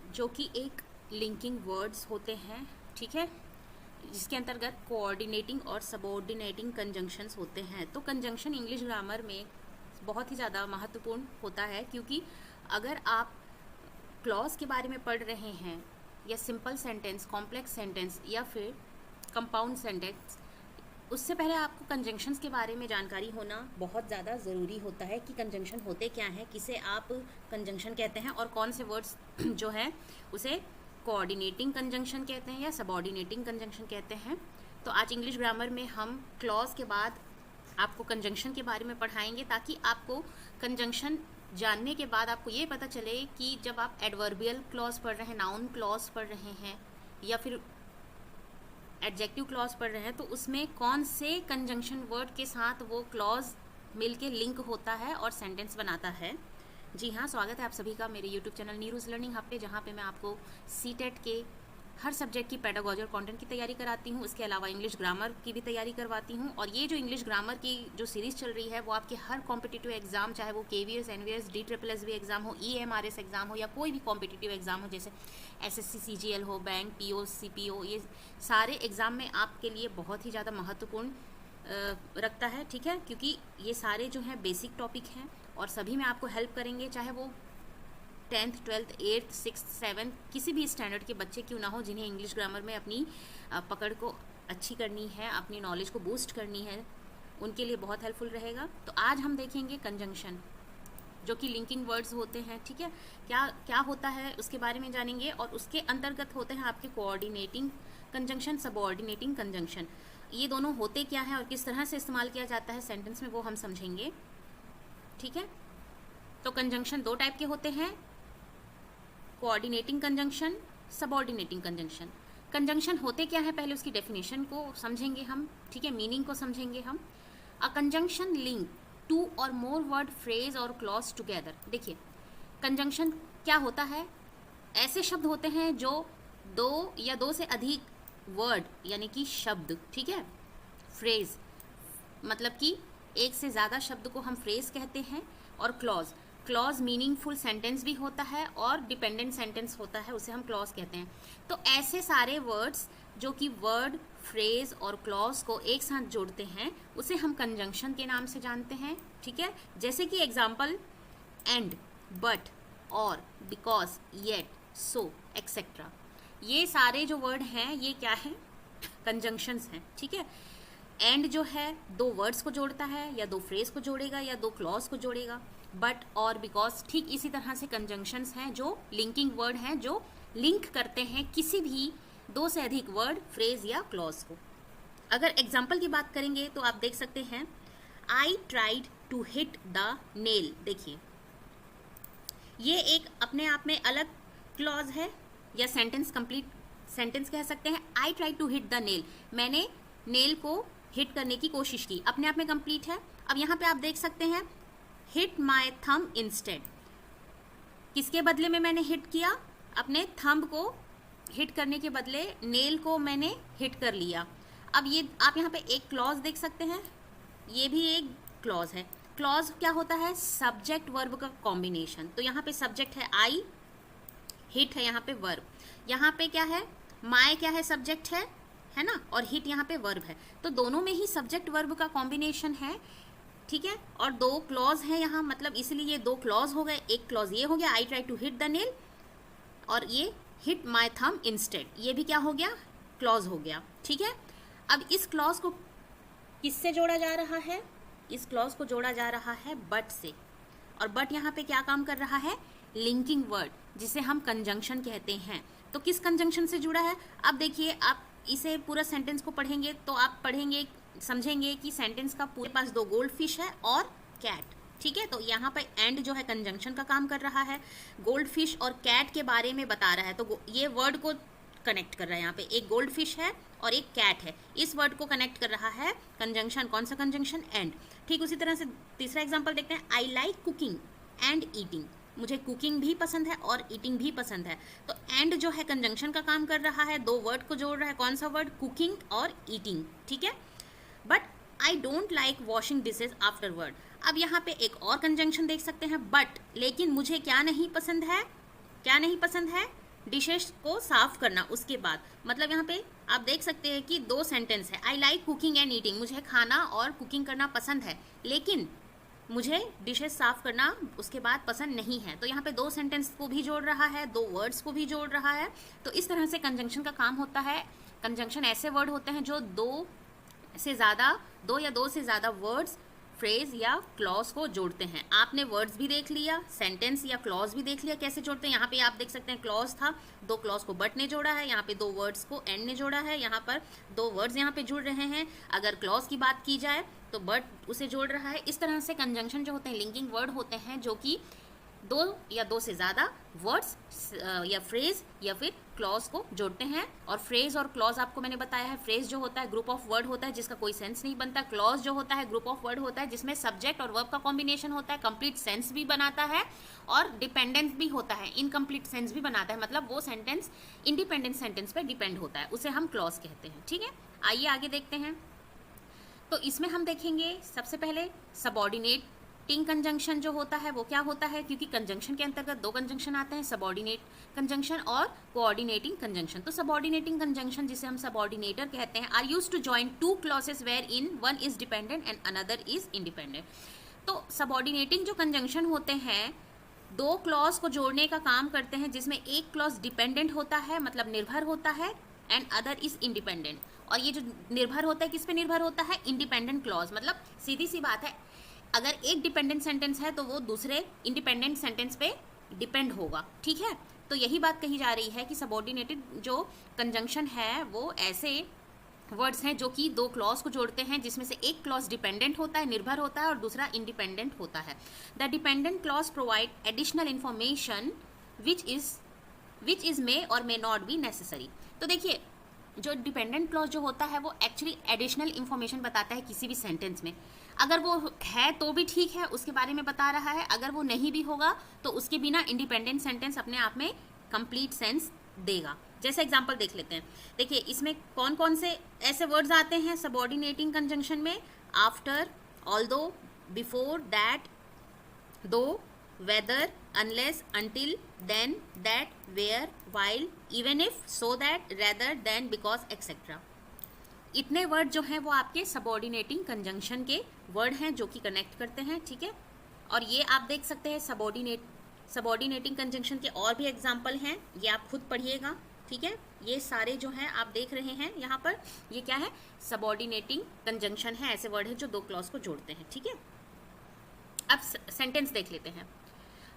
जो कि एक लिंकिंग वर्ड्स होते हैं, ठीक है, जिसके अंतर्गत कोऑर्डिनेटिंग और सबऑर्डिनेटिंग कंजंक्शंस होते हैं। तो कंजंक्शन इंग्लिश ग्रामर में बहुत ही ज़्यादा महत्वपूर्ण होता है, क्योंकि अगर आप क्लॉज के बारे में पढ़ रहे हैं या सिंपल सेंटेंस, कॉम्प्लेक्स सेंटेंस या फिर कंपाउंड सेंटेंस, उससे पहले आपको कंजंक्शंस के बारे में जानकारी होना बहुत ज़्यादा ज़रूरी होता है कि कंजंक्शन होते क्या हैं, किसे आप कंजंक्शन कहते हैं और कौन से वर्ड्स जो है उसे कोऑर्डिनेटिंग कंजंक्शन कहते हैं या सबऑर्डिनेटिंग कंजंक्शन कहते हैं। तो आज इंग्लिश ग्रामर में हम क्लॉज के बाद आपको कंजंक्शन के बारे में पढ़ाएंगे, ताकि आपको कंजंक्शन जानने के बाद आपको ये पता चले कि जब आप एडवर्बियल क्लॉज पढ़ रहे हैं, नाउन क्लॉज पढ़ रहे हैं या फिर एडजेक्टिव क्लॉज पढ़ रहे हैं, तो उसमें कौन से कंजंक्शन वर्ड के साथ वो क्लॉज मिलके लिंक होता है और सेंटेंस बनाता है। जी हाँ, स्वागत है आप सभी का मेरे यूट्यूब चैनल नीरूज़ लर्निंग हब पे, जहाँ पे मैं आपको सीटेट के हर सब्जेक्ट की पेडागोजी और कंटेंट की तैयारी कराती हूँ। इसके अलावा इंग्लिश ग्रामर की भी तैयारी करवाती हूँ। और ये जो इंग्लिश ग्रामर की जो सीरीज़ चल रही है वो आपके हर कॉम्पिटिटिव एग्जाम, चाहे वो KVS, NVS, DSSS एग्जाम हो, EMRS एग्जाम हो या कोई भी कॉम्पिटिटिव एग्जाम हो, जैसे SSC CGL हो, बैंक, PO, CPO, ये सारे एग्ज़ाम में आपके लिए बहुत ही ज़्यादा महत्वपूर्ण रखता है, ठीक है, क्योंकि ये सारे जो हैं बेसिक टॉपिक हैं और सभी में आपको हेल्प करेंगे, चाहे वो 10th, 12th, 8th, 6th, 7th किसी भी स्टैंडर्ड के बच्चे क्यों ना हो, जिन्हें इंग्लिश ग्रामर में अपनी पकड़ को अच्छी करनी है, अपनी नॉलेज को बूस्ट करनी है, उनके लिए बहुत हेल्पफुल रहेगा। तो आज हम देखेंगे कंजंक्शन, जो कि लिंकिंग वर्ड्स होते हैं, ठीक है, क्या क्या होता है उसके बारे में जानेंगे। और उसके अंतर्गत होते हैं आपके कोऑर्डिनेटिंग कंजंक्शन, सबऑर्डिनेटिंग कंजंक्शन। ये दोनों होते क्या हैं और किस तरह से इस्तेमाल किया जाता है सेंटेंस में, वो हम समझेंगे, ठीक है। तो कंजंक्शन दो टाइप के होते हैं, coordinating conjunction, subordinating conjunction. Conjunction होते क्या है, पहले उसकी डेफिनेशन को समझेंगे हम, ठीक है, मीनिंग को समझेंगे हम। अ कंजंक्शन लिंक टू और मोर वर्ड, फ्रेज और क्लॉज टुगेदर। देखिए, कंजंक्शन क्या होता है, ऐसे शब्द होते हैं जो दो या दो से अधिक वर्ड यानी कि शब्द, ठीक है, फ्रेज मतलब कि एक से ज़्यादा शब्द को हम फ्रेज कहते हैं, और क्लॉज, क्लॉज मीनिंगफुल सेंटेंस भी होता है और डिपेंडेंट सेंटेंस होता है, उसे हम क्लॉज कहते हैं। तो ऐसे सारे वर्ड्स जो कि वर्ड, फ्रेज और क्लॉज को एक साथ जोड़ते हैं, उसे हम कंजंक्शन के नाम से जानते हैं, ठीक है। जैसे कि एग्जाम्पल एंड, बट, और, बिकॉज, येट, सो, एक्सेट्रा। ये सारे जो वर्ड हैं ये क्या हैं, कंजंक्शंस हैं, ठीक है। एंड जो है दो वर्ड्स को जोड़ता है, या दो फ्रेज को जोड़ेगा या दो क्लॉज को जोड़ेगा। बट और बिकॉज ठीक इसी तरह से कंजंक्शंस हैं जो लिंकिंग वर्ड हैं, जो लिंक करते हैं किसी भी दो से अधिक वर्ड, फ्रेज या क्लॉज को। अगर एग्जाम्पल की बात करेंगे तो आप देख सकते हैं, I tried to hit the nail. देखिए, ये एक अपने आप में अलग क्लॉज है या सेंटेंस, कंप्लीट सेंटेंस कह सकते हैं। I tried to hit the nail, मैंने नेल को हिट करने की कोशिश की, अपने आप में कंप्लीट है। अब यहाँ पे आप देख सकते हैं, हिट माई थंब इंस्टेड, किसके बदले में मैंने हिट किया, अपने थंब को हिट करने के बदले नेल को मैंने हिट कर लिया। अब ये आप यहाँ पे एक क्लॉज देख सकते हैं, ये भी एक क्लॉज है। क्लॉज क्या होता है, सब्जेक्ट वर्ब का कॉम्बिनेशन। तो यहाँ पे सब्जेक्ट है आई, हिट है यहाँ पे वर्ब, यहाँ पे क्या है, माई क्या है, सब्जेक्ट है ना, और हिट यहाँ पे वर्ब है। तो दोनों में ही सब्जेक्ट वर्ब का कॉम्बिनेशन है, ठीक है, और दो क्लॉज है यहाँ, मतलब इसलिए ये दो क्लॉज हो गए। एक क्लॉज ये हो गया, I try to hit the nail, और ये हिट माई थंब इंस्टेड, ये भी क्या हो गया, क्लॉज हो गया, ठीक है। अब इस क्लॉज को किससे जोड़ा जा रहा है, इस क्लॉज को जोड़ा जा रहा है बट से, और बट यहाँ पे क्या काम कर रहा है, लिंकिंग वर्ड, जिसे हम कंजंक्शन कहते हैं। तो किस कंजंक्शन से जुड़ा है, अब देखिए, आप इसे पूरा सेंटेंस को पढ़ेंगे तो आप पढ़ेंगे, समझेंगे कि सेंटेंस का पूरे पास दो गोल्ड फिश है और कैट, ठीक है। तो यहाँ पर एंड जो है कंजंक्शन का काम कर रहा है, गोल्ड फिश और कैट के बारे में बता रहा है, तो ये वर्ड को कनेक्ट कर रहा है। यहाँ पे एक गोल्ड फिश है और एक कैट है, इस वर्ड को कनेक्ट कर रहा है कंजंक्शन, कौन सा कंजंक्शन, एंड। ठीक उसी तरह से तीसरा एग्जाम्पल देखते हैं, I like cooking and eating, मुझे कुकिंग भी पसंद है और ईटिंग भी पसंद है। तो एंड जो है कंजंक्शन का काम कर रहा है, दो वर्ड को जोड़ रहा है, कौन सा वर्ड, कुकिंग और ईटिंग, ठीक है। But I don't like washing dishes afterward, अब यहाँ पे एक और कंजंक्शन देख सकते हैं, बट, लेकिन मुझे क्या नहीं पसंद है, क्या नहीं पसंद है, डिशेस को साफ करना उसके बाद, मतलब यहाँ पे आप देख सकते हैं कि दो सेंटेंस है। I like cooking and eating, मुझे खाना और कुकिंग करना पसंद है, लेकिन मुझे डिशेस साफ करना उसके बाद पसंद नहीं है। तो यहाँ पे दो सेंटेंस को भी जोड़ रहा है, दो वर्ड्स को भी जोड़ रहा है। तो इस तरह से कंजंक्शन का काम होता है। कंजंक्शन ऐसे वर्ड होते हैं जो दो या दो से ज़्यादा वर्ड्स, फ्रेज या क्लॉज को जोड़ते हैं। आपने वर्ड्स भी देख लिया, सेंटेंस या क्लॉज भी देख लिया कैसे जोड़ते हैं। यहाँ पे आप देख सकते हैं क्लॉज था, दो क्लॉज को बट ने जोड़ा है, यहाँ पे दो वर्ड्स को एंड ने जोड़ा है, यहाँ पर दो वर्ड्स यहाँ पे जुड़ रहे हैं। अगर क्लॉज की बात की जाए तो बट उसे जोड़ रहा है। इस तरह से कंजंक्शन जो होते हैं लिंकिंग वर्ड होते हैं जो कि दो या दो से ज़्यादा वर्ड्स या फ्रेज या फिर क्लॉज को जोड़ते हैं। और फ्रेज और क्लॉज आपको मैंने बताया है, फ्रेज जो होता है ग्रुप ऑफ वर्ड होता है जिसका कोई सेंस नहीं बनता। क्लॉज जो होता है ग्रुप ऑफ वर्ड होता है जिसमें सब्जेक्ट और वर्ब का कॉम्बिनेशन होता है, कंप्लीट सेंस भी बनाता है और डिपेंडेंस भी होता है, इनकम्प्लीट सेंस भी बनाता है। मतलब वो सेंटेंस इंडिपेंडेंट सेंटेंस पे डिपेंड होता है, उसे हम क्लॉज कहते हैं। ठीक है, आइए आगे देखते हैं। तो इसमें हम देखेंगे सबसे पहले सबऑर्डिनेटिंग कंजंक्शन जो होता है वो क्या होता है, क्योंकि कंजंक्शन के अंतर्गत दो कंजंक्शन आते हैं, सबऑर्डिनेट कंजंक्शन और कोऑर्डिनेटिंग कंजंक्शन। तो सबऑर्डिनेटिंग कंजंक्शन जिसे हम सबऑर्डिनेटर कहते हैं, are used to join two clauses where in one is dependent and another is independent. तो सबऑर्डिनेटिंग जो कंजंक्शन होते हैं दो क्लॉज को जोड़ने का काम करते हैं जिसमें एक क्लॉज डिपेंडेंट होता है, मतलब निर्भर होता है, एंड अदर इज इंडिपेंडेंट। और ये जो निर्भर होता है किस पे निर्भर होता है, इंडिपेंडेंट क्लॉज। मतलब सीधी सी बात है, अगर एक डिपेंडेंट सेंटेंस है तो वो दूसरे इंडिपेंडेंट सेंटेंस पे डिपेंड होगा। ठीक है, तो यही बात कही जा रही है कि सबऑर्डिनेटेड जो कंजंक्शन है वो ऐसे वर्ड्स हैं जो कि दो क्लॉज को जोड़ते हैं जिसमें से एक क्लॉज डिपेंडेंट होता है, निर्भर होता है, और दूसरा इंडिपेंडेंट होता है। The dependent clause provide additional information which is may और मे नॉट बी नेसेसरी। तो देखिए, जो डिपेंडेंट क्लॉज जो होता है वो एक्चुअली एडिशनल इंफॉर्मेशन बताता है किसी भी सेंटेंस में। अगर वो है तो भी ठीक है, उसके बारे में बता रहा है, अगर वो नहीं भी होगा तो उसके बिना इंडिपेंडेंट सेंटेंस अपने आप में कंप्लीट सेंस देगा। जैसे एग्जांपल देख लेते हैं। देखिए इसमें कौन कौन से ऐसे वर्ड्स आते हैं सबऑर्डिनेटिंग कंजंक्शन में, आफ्टर, ऑल्दो, बिफोर, दैट, दो, whether, unless, until, then, that, where, while, even if, so that, rather than, because, etc. इतने वर्ड जो हैं वो आपके सबऑर्डिनेटिंग कंजंक्शन के वर्ड हैं जो कि कनेक्ट करते हैं। ठीक है, और ये आप देख सकते हैं सबऑर्डिनेटिंग कंजंक्शन के और भी एग्जाम्पल हैं, ये आप खुद पढ़िएगा। ठीक है, ये सारे जो हैं आप देख रहे हैं यहाँ पर, ये क्या है, सबऑर्डिनेटिंग कंजंक्शन है, ऐसे वर्ड है जो दो क्लॉज को जोड़ते हैं। ठीक है, अब सेंटेंस देख लेते हैं।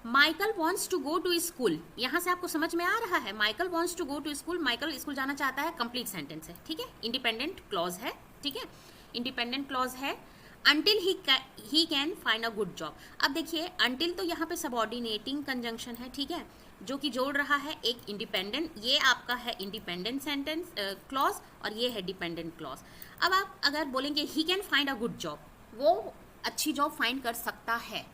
Michael wants to go to school, यहाँ से आपको समझ में आ रहा है, Michael wants to go to school, Michael school जाना चाहता है, कंप्लीट सेंटेंस है। ठीक है, इंडिपेंडेंट क्लॉज है। ठीक है, इंडिपेंडेंट क्लॉज है। Until he can find a good job. अब देखिए अंटिल तो यहाँ पे सबऑर्डिनेटिंग कंजंक्शन है, ठीक है, जो कि जोड़ रहा है एक इंडिपेंडेंट, ये आपका है इंडिपेंडेंट सेंटेंस क्लॉज और ये है डिपेंडेंट क्लॉज। अब आप अगर बोलेंगे ही can find a good job, वो अच्छी जॉब फाइंड कर सकता है,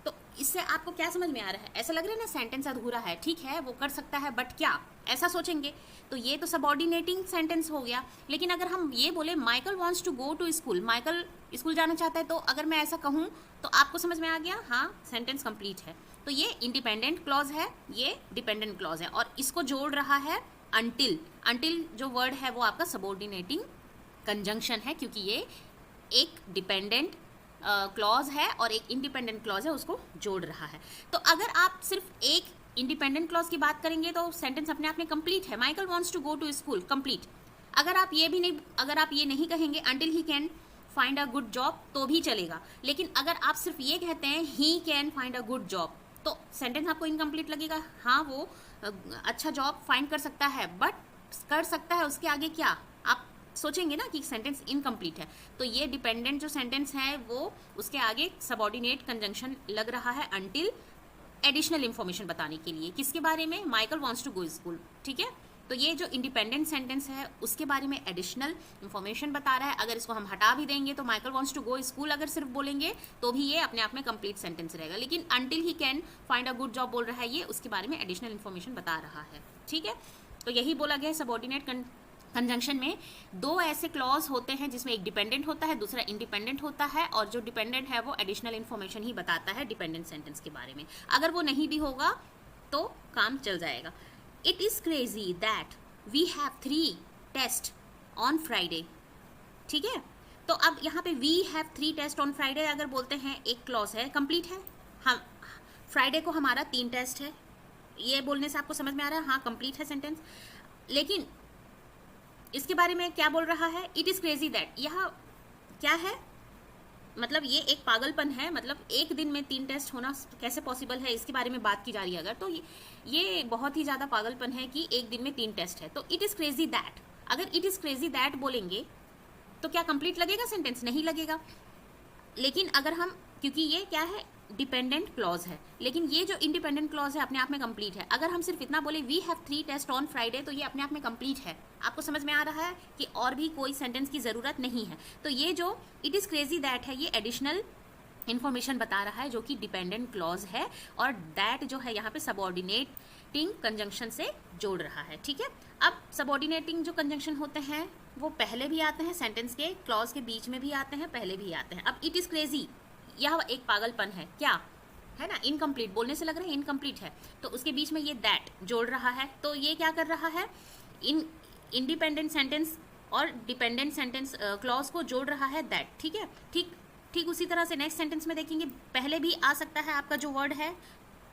तो इससे आपको क्या समझ में आ रहा है, ऐसा लग रहा है ना सेंटेंस अधूरा है। ठीक है, वो कर सकता है बट क्या, ऐसा सोचेंगे तो ये तो सबऑर्डिनेटिंग सेंटेंस हो गया। लेकिन अगर हम ये बोले Michael wants to go to school, Michael school जाना चाहता है, तो अगर मैं ऐसा कहूँ तो आपको समझ में आ गया, हाँ सेंटेंस कंप्लीट है। तो ये इंडिपेंडेंट क्लॉज है, ये डिपेंडेंट क्लॉज है, और इसको जोड़ रहा है अंटिल। अंटिल जो वर्ड है वो आपका सबऑर्डिनेटिंग कंजंक्शन है, क्योंकि ये एक डिपेंडेंट क्लॉज है और एक इंडिपेंडेंट क्लॉज है, उसको जोड़ रहा है। तो अगर आप सिर्फ एक इंडिपेंडेंट क्लॉज की बात करेंगे तो सेंटेंस अपने आप में कंप्लीट है, Michael wants to go to school, complete. अगर आप ये नहीं कहेंगे until he can find a good job तो भी चलेगा, लेकिन अगर आप सिर्फ ये कहते हैं ही can find a good job तो सेंटेंस आपको इनकम्प्लीट लगेगा। हाँ वो अच्छा जॉब फाइंड कर सकता है, बट कर सकता है उसके आगे क्या, आप सोचेंगे ना कि सेंटेंस इनकम्प्लीट है। तो ये डिपेंडेंट जो सेंटेंस है वो उसके आगे सबऑर्डिनेट कंजंक्शन लग रहा है अंटिल, एडिशनल इंफॉर्मेशन बताने के लिए, किसके बारे में, Michael wants to go school. ठीक है, तो ये जो इंडिपेंडेंट सेंटेंस है उसके बारे में एडिशनल इंफॉर्मेशन बता रहा है। अगर इसको हम हटा भी देंगे तो Michael wants to go school अगर सिर्फ बोलेंगे तो भी ये अपने आप में कंप्लीट सेंटेंस रहेगा, लेकिन until he can find a good job बोल रहा है, ये उसके बारे में एडिशनल इंफॉर्मेशन बता रहा है। ठीक है, तो यही बोला गया है सबऑर्डिनेट कंजंक्शन में दो ऐसे क्लॉज होते हैं जिसमें एक डिपेंडेंट होता है, दूसरा इंडिपेंडेंट होता है, और जो डिपेंडेंट है वो एडिशनल इंफॉर्मेशन ही बताता है डिपेंडेंट सेंटेंस के बारे में। अगर वो नहीं भी होगा तो काम चल जाएगा। It is crazy that we have 3 test on Friday. ठीक है, तो अब यहाँ पे we have 3 test on Friday अगर बोलते हैं, एक क्लॉज है, कंप्लीट है। हम फ्राइडे को हमारा 3 टेस्ट है, ये बोलने से आपको समझ में आ रहा है, हाँ कंप्लीट है सेंटेंस। लेकिन इसके बारे में क्या बोल रहा है, इट इज़ क्रेजी दैट, यह क्या है, मतलब ये एक पागलपन है, मतलब एक दिन में 3 टेस्ट होना कैसे पॉसिबल है, इसके बारे में बात की जा रही है अगर, तो ये बहुत ही ज़्यादा पागलपन है कि एक दिन में 3 टेस्ट है। तो इट इज़ क्रेजी दैट, अगर इट इज़ क्रेजी दैट बोलेंगे तो क्या कंप्लीट लगेगा सेंटेंस? नहीं लगेगा। लेकिन अगर हम, क्योंकि ये क्या है, डिपेंडेंट क्लॉज है, लेकिन ये जो इंडिपेंडेंट क्लॉज है अपने आप में कंप्लीट है। अगर हम सिर्फ इतना बोले we have 3 test on Friday, तो ये अपने आप में कंप्लीट है। आपको समझ में आ रहा है कि और भी कोई सेंटेंस की ज़रूरत नहीं है। तो ये जो इट इज़ क्रेजी दैट है, ये एडिशनल इन्फॉर्मेशन बता रहा है जो कि डिपेंडेंट क्लॉज है, और दैट जो है यहाँ पे सबऑर्डिनेटिंग कंजंक्शन से जोड़ रहा है। ठीक है, अब सबऑर्डिनेटिंग जो कंजंक्शन होते हैं वो पहले भी आते हैं सेंटेंस के, क्लॉज के बीच में भी आते हैं, पहले भी आते हैं। अब इट इज़ क्रेजी, यह एक पागलपन है, क्या है ना, इनकम्प्लीट, बोलने से लग रहा है इनकम्प्लीट है, तो उसके बीच में ये दैट जोड़ रहा है। तो ये क्या कर रहा है, इंडिपेंडेंट सेंटेंस और डिपेंडेंट सेंटेंस क्लॉज को जोड़ रहा है दैट। ठीक है, ठीक उसी तरह से नेक्स्ट सेंटेंस में देखेंगे, पहले भी आ सकता है आपका जो वर्ड है,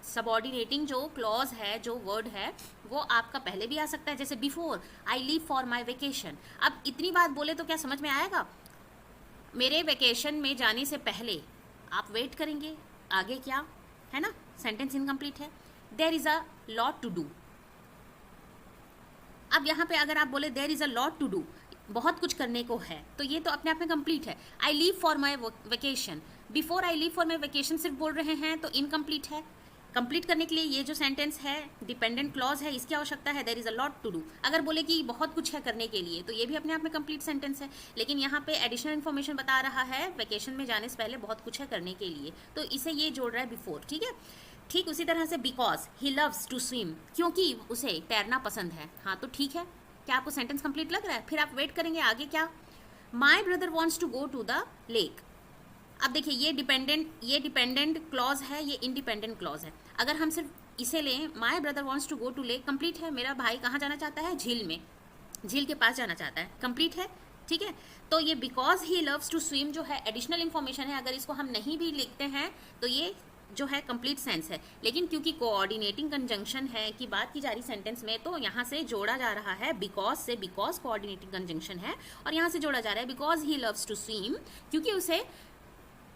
सबऑर्डिनेटिंग जो क्लॉज है, जो वर्ड है, वो आपका पहले भी आ सकता है, जैसे before I leave for my vacation. अब इतनी बात बोले तो क्या समझ में आएगा, मेरे वेकेशन में जाने से पहले आप वेट करेंगे, आगे क्या है ना, सेंटेंस इनकम्प्लीट है। There is a lot to do, अब यहाँ पे अगर आप बोले there is a lot to do, बहुत कुछ करने को है, तो ये तो अपने आप में कंप्लीट है। I leave for my vacation, before I leave for my vacation सिर्फ बोल रहे हैं तो इनकम्प्लीट है। कंप्लीट करने के लिए ये जो सेंटेंस है डिपेंडेंट क्लॉज है, इसकी आवश्यकता है, there is a lot to do. अगर बोले कि बहुत कुछ है करने के लिए, तो ये भी अपने आप में कंप्लीट सेंटेंस है। लेकिन यहाँ पे एडिशनल इन्फॉर्मेशन बता रहा है वेकेशन में जाने से पहले बहुत कुछ है करने के लिए, तो इसे ये जोड़ रहा है बिफोर। ठीक है, ठीक उसी तरह से because he loves to swim, क्योंकि उसे तैरना पसंद है। हाँ तो ठीक है, क्या आपको सेंटेंस कंप्लीट लग रहा है? फिर आप वेट करेंगे, आगे क्या, my brother wants to go to the lake. अब देखिए ये डिपेंडेंट क्लॉज है, ये इंडिपेंडेंट क्लॉज है। अगर हम सिर्फ इसे लें, my brother wants to go to lake, complete है, मेरा भाई कहाँ जाना चाहता है, झील में, झील के पास जाना चाहता है, कंप्लीट है। ठीक है, तो ये because he loves to swim जो है एडिशनल इन्फॉर्मेशन है, अगर इसको हम नहीं भी लिखते हैं तो ये जो है कंप्लीट सेंस है। लेकिन क्योंकि कोऑर्डिनेटिंग कंजंक्शन है की बात की जा रही सेंटेंस में, तो यहाँ से जोड़ा जा रहा है बिकॉज से, बिकॉज कोऑर्डिनेटिंग कंजंक्शन है, और यहाँ से जोड़ा जा रहा है because he loves to swim, क्योंकि उसे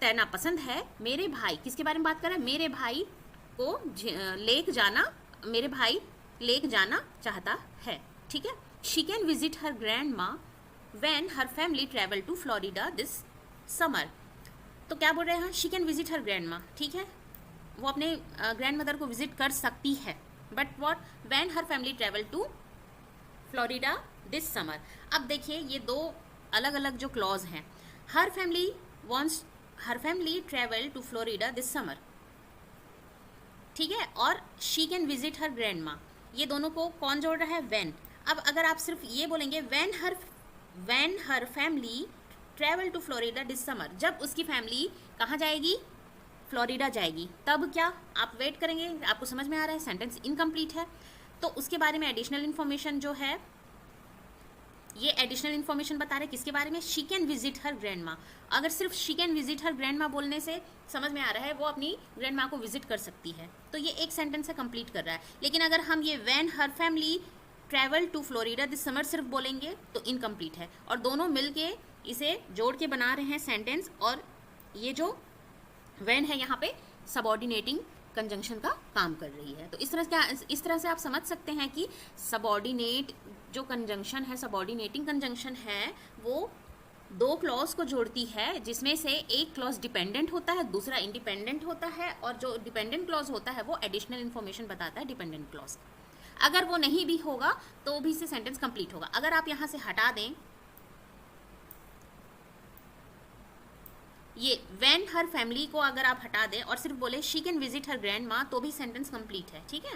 तैरना पसंद है। मेरे भाई, किसके बारे में बात कर रहा है, मेरे भाई को लेक जाना, मेरे भाई लेक जाना चाहता है। ठीक है, she can visit her grand माँ when her family travel to Florida this summer. तो क्या बोल रहे हैं, she can visit her grand माँ, ठीक है, वो अपने ग्रैंड मदर को विजिट कर सकती है, but what, when her family travel to Florida this summer. अब देखिए ये दो अलग अलग जो क्लॉज हैं, her family travel to Florida this summer, ठीक है, और she can visit her grand माँ, ये दोनों को कौन जोड़ रहा है, व्हेन। अब अगर आप सिर्फ ये बोलेंगे when her family travel to Florida this summer, जब उसकी फैमिली कहाँ जाएगी, फ्लोरिडा जाएगी, तब क्या आप वेट करेंगे, आपको समझ में आ रहा है सेंटेंस इनकम्प्लीट है। तो उसके बारे में एडिशनल इन्फॉर्मेशन जो है, ये एडिशनल इन्फॉर्मेशन बता रहे किसके बारे में, she can visit her grand माँ। अगर सिर्फ she can visit her grand माँ बोलने से समझ में आ रहा है वो अपनी ग्रैंड माँ को विजिट कर सकती है, तो ये एक सेंटेंस है, कंप्लीट कर रहा है। लेकिन अगर हम ये when her family travel to Florida this summer सिर्फ बोलेंगे तो इनकम्प्लीट है, और दोनों मिलके इसे जोड़ के बना रहे हैं सेंटेंस, और ये जो व्हेन है यहाँ पे सबऑर्डिनेटिंग कंजंक्शन का काम कर रही है। तो इस तरह से आप समझ सकते हैं कि सबऑर्डिनेट जो कंजंक्शन है, सबऑर्डिनेटिंग कंजंक्शन है, वो दो क्लॉज को जोड़ती है, जिसमें से एक क्लॉज डिपेंडेंट होता है, दूसरा इंडिपेंडेंट होता है, और जो डिपेंडेंट क्लॉज होता है वो एडिशनल इन्फॉर्मेशन बताता है डिपेंडेंट क्लॉज। अगर वो नहीं भी होगा तो भी से सेंटेंस कंप्लीट होगा। अगर आप यहाँ से हटा दें ये व्हेन हर फैमिली को, अगर आप हटा दें और सिर्फ बोले she can visit her grand माँ, तो भी सेंटेंस कंप्लीट है। ठीक है,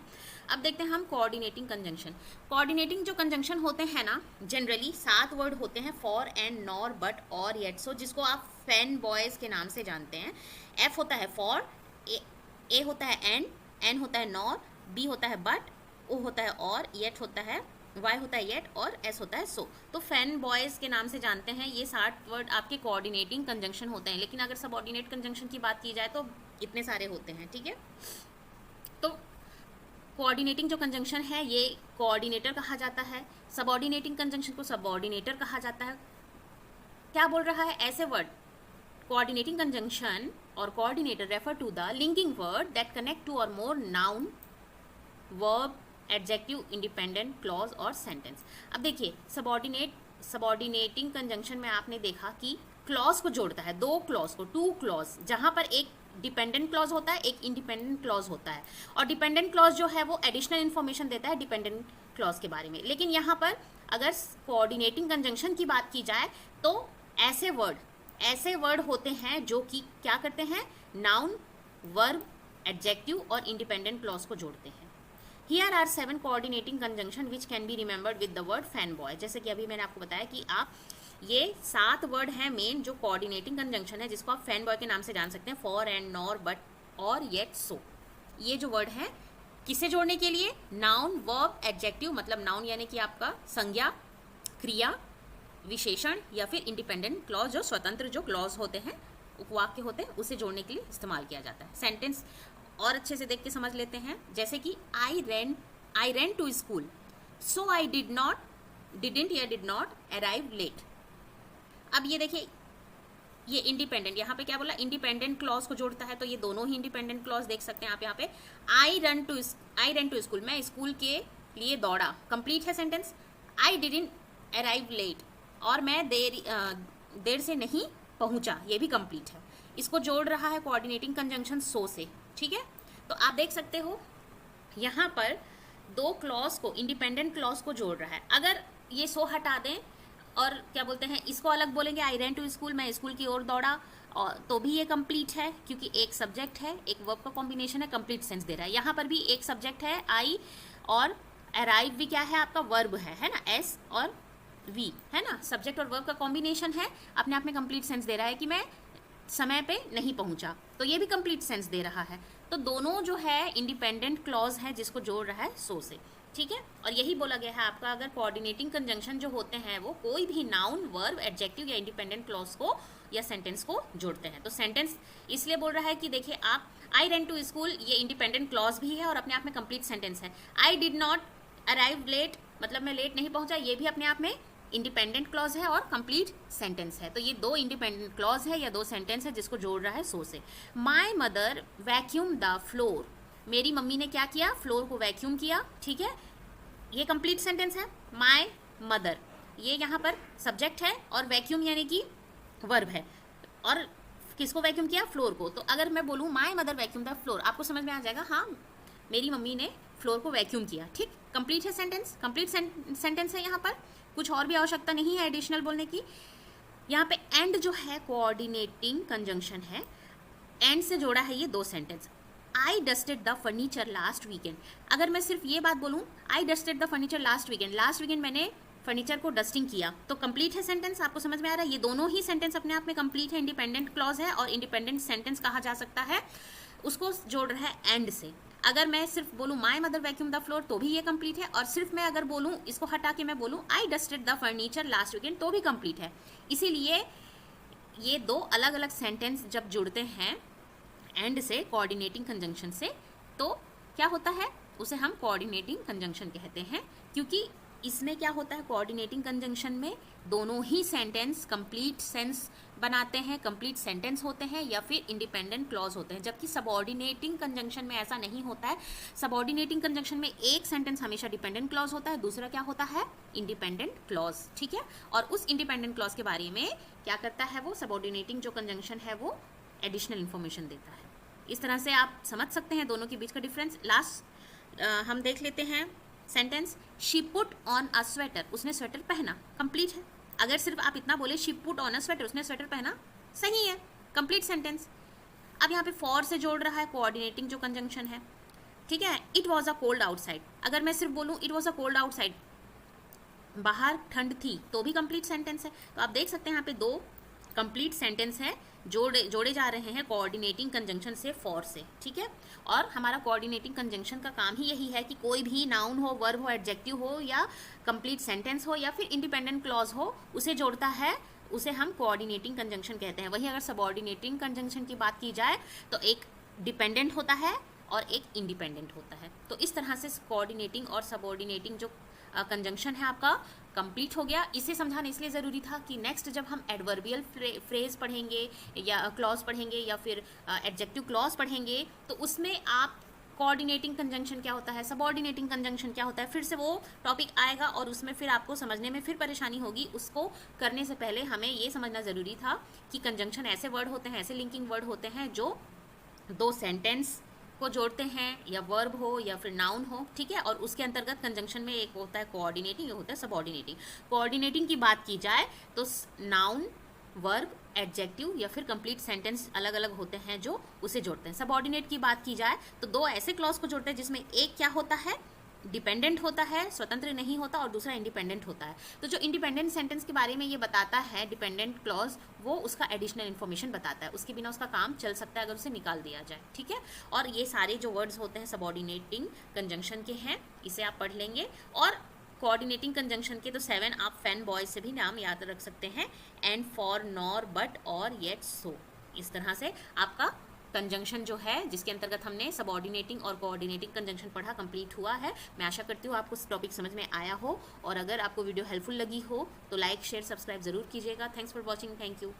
अब देखते हैं हम कोऑर्डिनेटिंग कंजंक्शन। कोऑर्डिनेटिंग जो कंजंक्शन होते हैं ना, जनरली 7 वर्ड होते हैं, फॉर, एंड, नॉर, बट, और, येट, सो, जिसको आप फैन बॉयज के नाम से जानते हैं। एफ होता है फॉर, ए होता है एंड, एन होता है नॉर, बी होता है बट, ओ होता है और, येट होता है, वाई होता है येट और एस होता है सो। तो फैन बॉयज़ के नाम से जानते हैं। ये 60 वर्ड आपके कोऑर्डिनेटिंग कंजंक्शन होते हैं, लेकिन अगर सबऑर्डिनेट कंजंक्शन की बात की जाए तो इतने सारे होते हैं, ठीक है। तो कोऑर्डिनेटिंग जो कंजंक्शन है ये कोऑर्डिनेटर कहा जाता है, सबऑर्डिनेटिंग कंजंक्शन को सबऑर्डिनेटर कहा जाता है। क्या बोल रहा है, ऐसे word coordinating conjunction or coordinator refer to the linking word that connect two or more noun, verb, adjective, independent clause और sentence। अब देखिए सबऑर्डिनेटिंग कंजंक्शन में आपने देखा कि क्लॉज को जोड़ता है, दो क्लॉज को, टू क्लॉज, जहां पर एक डिपेंडेंट क्लॉज होता है, एक इंडिपेंडेंट क्लॉज होता है, और डिपेंडेंट क्लॉज जो है वो एडिशनल इन्फॉर्मेशन देता है डिपेंडेंट क्लॉज के बारे में। लेकिन यहाँ पर अगर कोऑर्डिनेटिंग कंजंक्शन की बात की जाए तो ऐसे वर्ड होते हैं जो कि क्या करते हैं, नाउन, वर्ब, एडजेक्टिव और इंडिपेंडेंट क्लॉज को जोड़ते हैं। Here are 7 coordinating conjunction which can be remembered with the word fan boy. जैसे कि अभी मैंने आपको बताया कि आप ये 7 वर्ड हैं मेन जो कोऑर्डिनेटिंग कंजंक्शन है, जिसको आप फैन बॉय के नाम से जान सकते हैं, फॉर एंड, नॉर, बट, और, येट, सो। ये जो वर्ड है किसे जोड़ने के लिए, नाउन, वर्ब, एडजेक्टिव, मतलब नाउन यानी कि आपका संज्ञा, क्रिया, विशेषण, या फिर इंडिपेंडेंट क्लॉज जो स्वतंत्र जो क्लॉज होते हैं, उपवाक्य होते हैं, उसे जोड़ने के लिए इस्तेमाल किया जाता है। सेंटेंस और अच्छे से देख के समझ लेते हैं, जैसे कि I ran to school, so I didn't या डिड नॉट अराइव लेट। अब ये देखिए, ये इंडिपेंडेंट, यहाँ पे क्या बोला, इंडिपेंडेंट क्लॉज को जोड़ता है, तो ये दोनों ही इंडिपेंडेंट क्लॉज देख सकते हैं आप यहाँ पे। आई रन टू स्कूल, मैं स्कूल के लिए दौड़ा, कंप्लीट है sentence. I didn't arrive late, और मैं देर से नहीं पहुंचा, ये भी कंप्लीट है। इसको जोड़ रहा है कोऑर्डिनेटिंग कंजंक्शन सो से, ठीक है। तो आप देख सकते हो यहाँ पर दो क्लॉज को, इंडिपेंडेंट क्लॉज को जोड़ रहा है। अगर ये सो हटा दें और क्या बोलते हैं, इसको अलग बोलेंगे, आई रैन टू स्कूल, मैं स्कूल की ओर दौड़ा, और तो भी ये कंप्लीट है, क्योंकि एक सब्जेक्ट है, एक वर्ब का कॉम्बिनेशन है, कंप्लीट सेंस दे रहा है। यहाँ पर भी एक सब्जेक्ट है आई, और अराइव भी क्या है आपका, वर्ब है ना, एस और वी है ना, सब्जेक्ट और वर्ब का कॉम्बिनेशन है, अपने आप में कंप्लीट सेंस दे रहा है कि मैं समय पे नहीं पहुंचा, तो ये भी कंप्लीट सेंस दे रहा है। तो दोनों जो है इंडिपेंडेंट क्लॉज है जिसको जोड़ रहा है सो से, ठीक है। और यही बोला गया है आपका, अगर कोऑर्डिनेटिंग कंजंक्शन जो होते हैं वो कोई भी नाउन, वर्ब, एडजेक्टिव या इंडिपेंडेंट क्लॉज को या सेंटेंस को जोड़ते हैं। तो सेंटेंस इसलिए बोल रहा है कि देखिए आप, आई रैन टू स्कूल, ये इंडिपेंडेंट क्लॉज भी है और अपने आप में कंप्लीट सेंटेंस है। I did not arrive late, मतलब मैं लेट नहीं पहुंचा, ये भी अपने आप में इंडिपेंडेंट क्लॉज है और कंप्लीट सेंटेंस है। तो ये दो इंडिपेंडेंट क्लॉज है या दो सेंटेंस है जिसको जोड़ रहा है सो से। My mother vacuum the floor, मेरी मम्मी ने क्या किया, फ्लोर को वैक्यूम किया, ठीक है, ये कंप्लीट सेंटेंस है। माई मदर, ये यहाँ पर सब्जेक्ट है, और वैक्यूम यानी कि वर्ब है, और किसको वैक्यूम किया, फ्लोर को। तो अगर मैं बोलूँ my mother vacuum the floor, आपको समझ में आ जाएगा, हाँ मेरी मम्मी ने फ्लोर को वैक्यूम किया, ठीक, कंप्लीट है सेंटेंस, कंप्लीट सेंटेंस है। यहाँ पर कुछ और भी आवश्यकता नहीं है एडिशनल बोलने की। यहाँ पे एंड जो है कोऑर्डिनेटिंग कंजंक्शन है, एंड से जोड़ा है ये दो sentence. I dusted the furniture last weekend, अगर मैं सिर्फ ये बात बोलूँ, I dusted the furniture last weekend मैंने फर्नीचर को डस्टिंग किया, तो कंप्लीट है सेंटेंस। आपको समझ में आ रहा है, ये दोनों ही सेंटेंस अपने आप में कंप्लीट है, इंडिपेंडेंट क्लॉज है और इंडिपेंडेंट सेंटेंस कहा जा सकता है, उसको जोड़ रहा है एंड से। अगर मैं सिर्फ बोलूँ my mother vacuum the floor, तो भी ये कंप्लीट है, और सिर्फ मैं अगर बोलूँ, इसको हटा के मैं बोलूँ I dusted the furniture last weekend, तो भी कंप्लीट है। इसीलिए ये दो अलग अलग सेंटेंस जब जुड़ते हैं एंड से, कोऑर्डिनेटिंग कंजंक्शन से, तो क्या होता है, उसे हम कोऑर्डिनेटिंग कंजंक्शन कहते हैं, क्योंकि इसमें क्या होता है, कोऑर्डिनेटिंग कंजंक्शन में दोनों ही सेंटेंस कंप्लीट सेंस बनाते हैं, कंप्लीट सेंटेंस होते हैं या फिर इंडिपेंडेंट क्लॉज होते हैं, जबकि सबऑर्डिनेटिंग कंजंक्शन में ऐसा नहीं होता है। सबऑर्डिनेटिंग कंजंक्शन में एक सेंटेंस हमेशा डिपेंडेंट क्लॉज होता है, दूसरा क्या होता है, इंडिपेंडेंट क्लॉज, ठीक है। और उस इंडिपेंडेंट क्लॉज के बारे में क्या करता है वो, सबऑर्डिनेटिंग जो कंजंक्शन है वो एडिशनल इन्फॉर्मेशन देता है। इस तरह से आप समझ सकते हैं दोनों के बीच का डिफरेंस। लास्ट हम देख लेते हैं sentence, she put on a sweater, उसने स्वेटर पहना, कंप्लीट है। अगर सिर्फ आप इतना बोले she put on a sweater, उसने स्वेटर पहना, सही है, कंप्लीट सेंटेंस। अब यहाँ पे फॉर से जोड़ रहा है कोऑर्डिनेटिंग जो कंजंक्शन है, ठीक है। It was a cold outside, अगर मैं सिर्फ बोलूँ it was a cold outside, बाहर ठंड थी, तो भी कंप्लीट सेंटेंस है। तो आप देख सकते हैं यहाँ पे दो कंप्लीट सेंटेंस है जोड़े जा रहे हैं कोऑर्डिनेटिंग कंजंक्शन से फॉर से, ठीक है। और हमारा कोऑर्डिनेटिंग कंजंक्शन का काम ही यही है कि कोई भी नाउन हो, वर्ब हो, एडजेक्टिव हो या कंप्लीट सेंटेंस हो या फिर इंडिपेंडेंट क्लॉज हो, उसे जोड़ता है, उसे हम कोऑर्डिनेटिंग कंजंक्शन कहते हैं। वहीं अगर सबऑर्डिनेटिंग कंजंक्शन की बात की जाए तो एक डिपेंडेंट होता है और एक इंडिपेंडेंट होता है। तो इस तरह से कोऑर्डिनेटिंग और सबऑर्डिनेटिंग जो कंजंक्शन है आपका कंप्लीट हो गया। इसे समझाना इसलिए ज़रूरी था कि नेक्स्ट जब हम एडवर्बियल फ्रेज पढ़ेंगे या क्लॉज पढ़ेंगे या फिर एडजेक्टिव क्लॉज पढ़ेंगे तो उसमें आप कोऑर्डिनेटिंग कंजंक्शन क्या होता है, सबऑर्डिनेटिंग कंजंक्शन क्या होता है, फिर से वो टॉपिक आएगा और उसमें फिर आपको समझने में फिर परेशानी होगी। उसको करने से पहले हमें ये समझना ज़रूरी था कि कंजंक्शन ऐसे वर्ड होते हैं, ऐसे लिंकिंग वर्ड होते हैं जो दो सेंटेंस को जोड़ते हैं, या वर्ब हो या फिर नाउन हो, ठीक है। और उसके अंतर्गत कंजंक्शन में एक होता है कोऑर्डिनेटिंग, एक होता है सबऑर्डिनेटिंग। कोऑर्डिनेटिंग की बात की जाए तो नाउन, वर्ब, एडजेक्टिव या फिर कंप्लीट सेंटेंस अलग अलग होते हैं जो उसे जोड़ते हैं। सबऑर्डिनेट की बात की जाए तो दो ऐसे क्लॉज को जोड़ते हैं जिसमें एक क्या होता है, डिपेंडेंट होता है, स्वतंत्र नहीं होता, और दूसरा इंडिपेंडेंट होता है। तो जो इंडिपेंडेंट सेंटेंस के बारे में ये बताता है डिपेंडेंट क्लॉज, वो उसका एडिशनल इन्फॉर्मेशन बताता है, उसके बिना उसका काम चल सकता है अगर उसे निकाल दिया जाए, ठीक है। और ये सारे जो वर्ड्स होते हैं सबऑर्डिनेटिंग कंजंक्शन के हैं, इसे आप पढ़ लेंगे। और कोऑर्डिनेटिंग कंजंक्शन के तो 7 आप फैन बॉयज से भी नाम याद रख सकते हैं, एंड, फॉर, नॉर, बट, और, येट, सो। इस तरह से आपका कंजंक्शन जो है जिसके अंतर्गत हमने सबऑर्डिनेटिंग और कोऑर्डिनेटिंग कंजंक्शन पढ़ा कंप्लीट हुआ है। मैं आशा करती हूँ आपको टॉपिक समझ में आया हो, और अगर आपको वीडियो हेल्पफुल लगी हो तो लाइक, शेयर, सब्सक्राइब जरूर कीजिएगा। Thanks for watching, thank you.